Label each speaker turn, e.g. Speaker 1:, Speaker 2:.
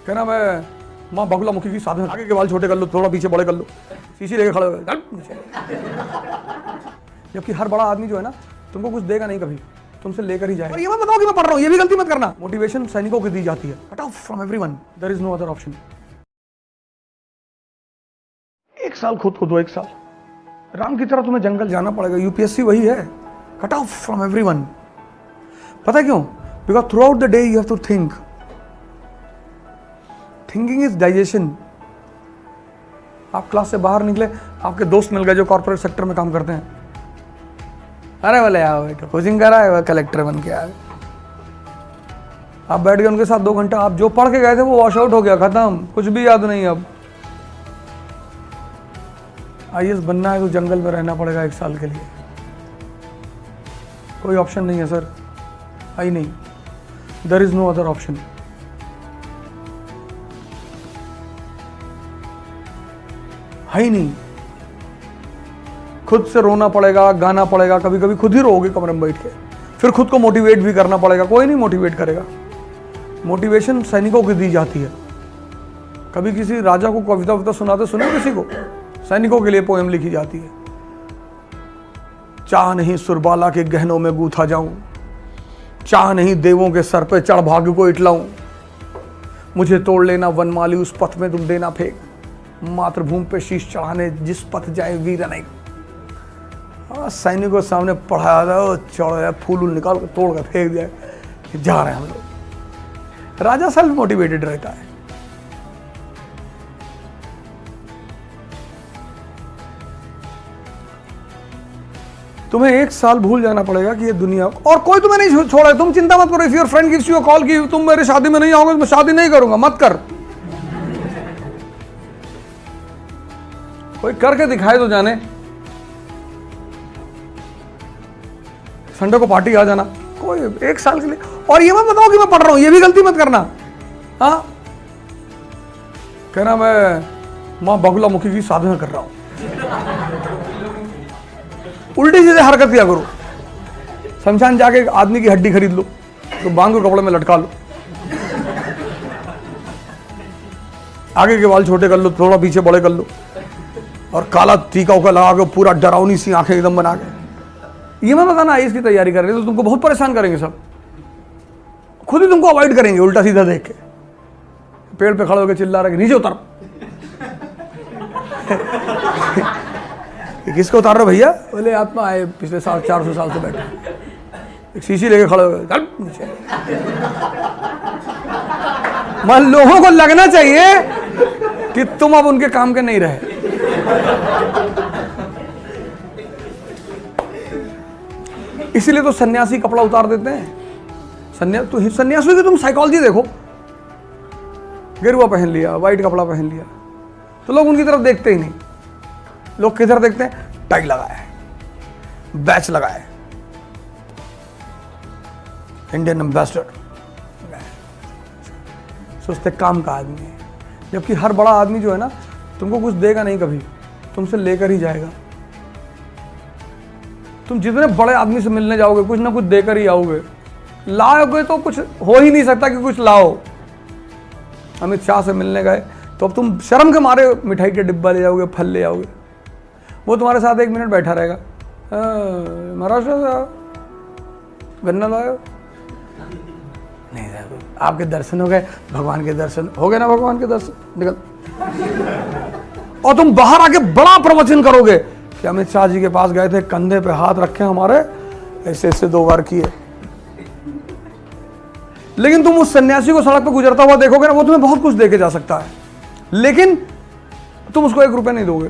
Speaker 1: कहना मैं माँ बगुला मुखी की साधना, आगे के बाल छोटे कर लो, थोड़ा पीछे बड़े कर लो, शीशी लेके खड़े हो गए नीचे। जबकि हर बड़ा आदमी जो है ना तुमको कुछ देगा नहीं कभी, तुमसे लेकर ही जाएगा। और ये मत बताओ कि मैं पढ़ रहा हूँ, ये भी गलती मत करना। मोटिवेशन सैनिकों को दी जाती है, cut off from everyone, there is no other option. एक साल खुद को दो, एक साल राम की तरह तुम्हें जंगल जाना पड़ेगा। यूपीएससी वही है, कट ऑफ फ्रॉम एवरीवन। पता है क्यों? Because throughout the day you have to think. Thinking is digestion. आप क्लास से बाहर निकले, आपके दोस्त मिल गए जो कॉर्पोरेट सेक्टर में काम करते हैं, अरे बोले आओ बेटा कोचिंग करा है, कलेक्टर बन के आए। आप बैठ गए उनके साथ 2 घंटा, आप जो पढ़ के गए थे वो वॉश आउट हो गया, खत्म, कुछ भी याद नहीं। अब आईएएस बनना है तो जंगल में रहना पड़ेगा 1 साल के लिए, कोई ऑप्शन नहीं है सर, आई नहीं, there is no other option. है ही नहीं। खुद से रोना पड़ेगा, गाना पड़ेगा, कभी कभी खुद ही रोओगे कमरे में बैठ के, फिर खुद को मोटिवेट भी करना पड़ेगा, कोई नहीं मोटिवेट करेगा। मोटिवेशन सैनिकों को दी जाती है। कभी किसी राजा को कविता वविता सुनाते सुने किसी को? सैनिकों के लिए पोएम लिखी जाती है। चाह नहीं सुरबाला के गहनों में गूथा जाऊं, चाह नहीं देवों के सर पे चढ़ भाग्य को इटलाऊं, मुझे तोड़ लेना वनमाली उस पथ में तुम देना फेंक, मातृभूमि पे शीश चढ़ाने जिस पथ जाए वीर अनेक। सैनिकों के सामने पढ़ाया था, चढ़ जाए, फूल निकाल कर तोड़ कर फेंक दिया, जा रहे हैं हम लोग। राजा सेल्फ मोटिवेटेड रहता है। तुम्हें 1 साल भूल जाना पड़ेगा कि ये दुनिया, और कोई तुम्हें नहीं छोड़ा है, तुम चिंता मत करो। If your friend gives you a call कि तुम मेरी शादी में नहीं आओगे तो मैं शादी नहीं करूंगा, मत कर। कोई करके दिखाए तो जाने। संडे को पार्टी आ जाना, कोई 1 साल के लिए। और ये मत बताओ कि मैं पढ़ रहा हूं, ये भी गलती मत करना। हाँ, कहना मैं माँ बगुला मुखी की साधना कर रहा हूं, उल्टी सीधे हरकत किया करो। शमशान जाके एक आदमी की हड्डी खरीद लो, तो बांध को कपड़े में लटका लो, आगे के बाल छोटे कर लो, थोड़ा पीछे बड़े कर लो, और काला टीका उका लगा के पूरा डरावनी सी आंखें एकदम बना के। ये मैं बताना आईएएस की तैयारी कर रहे तो तुमको बहुत परेशान करेंगे सब, खुद ही तुमको अवॉइड करेंगे उल्टा सीधा देख के। पेड़ पे खड़े होकर चिल्ला रहे नीचे उतर। किसको उतार रहे भैया? बोले आत्मा आए पिछले 400 साल से बैठे, एक शीशी लेके खड़े हो गए, चल नीचे। मान लोगों को लगना चाहिए कि तुम अब उनके काम के नहीं रहे। इसीलिए तो सन्यासी कपड़ा उतार देते हैं। सन्यासियों की तुम साइकोलॉजी देखो, गेरुआ पहन लिया, व्हाइट कपड़ा पहन लिया, तो लोग उनकी तरफ देखते ही नहीं। लोग किधर देखते हैं? टाई लगाया है, बैच लगाया है, इंडियन एम्बेसडर, सोचते काम का आदमी है। जबकि हर बड़ा आदमी जो है ना तुमको कुछ देगा नहीं कभी, तुमसे लेकर ही जाएगा। तुम जितने बड़े आदमी से मिलने जाओगे कुछ ना कुछ देकर ही आओगे। लाओगे तो कुछ हो ही नहीं सकता कि कुछ लाओ। अमित शाह से मिलने गए तो अब तुम शर्म के मारे मिठाई के डिब्बा ले जाओगे, फल ले आओगे, वो तुम्हारे साथ 1 मिनट बैठा रहेगा। महाराष्ट्र से गन्ना लाए नहीं, आपके दर्शन हो गए, भगवान के दर्शन हो गए ना, भगवान के दर्शन, निकल। और तुम बाहर आके बड़ा प्रवचन करोगे कि अमित शाह जी के पास गए थे, कंधे पे हाथ रखे हमारे, ऐसे ऐसे 2 बार किए। लेकिन तुम उस सन्यासी को सड़क पे गुजरता हुआ देखोगे ना, वो तुम्हें बहुत कुछ दे के जा सकता है, लेकिन तुम उसको 1 रुपया नहीं दोगे।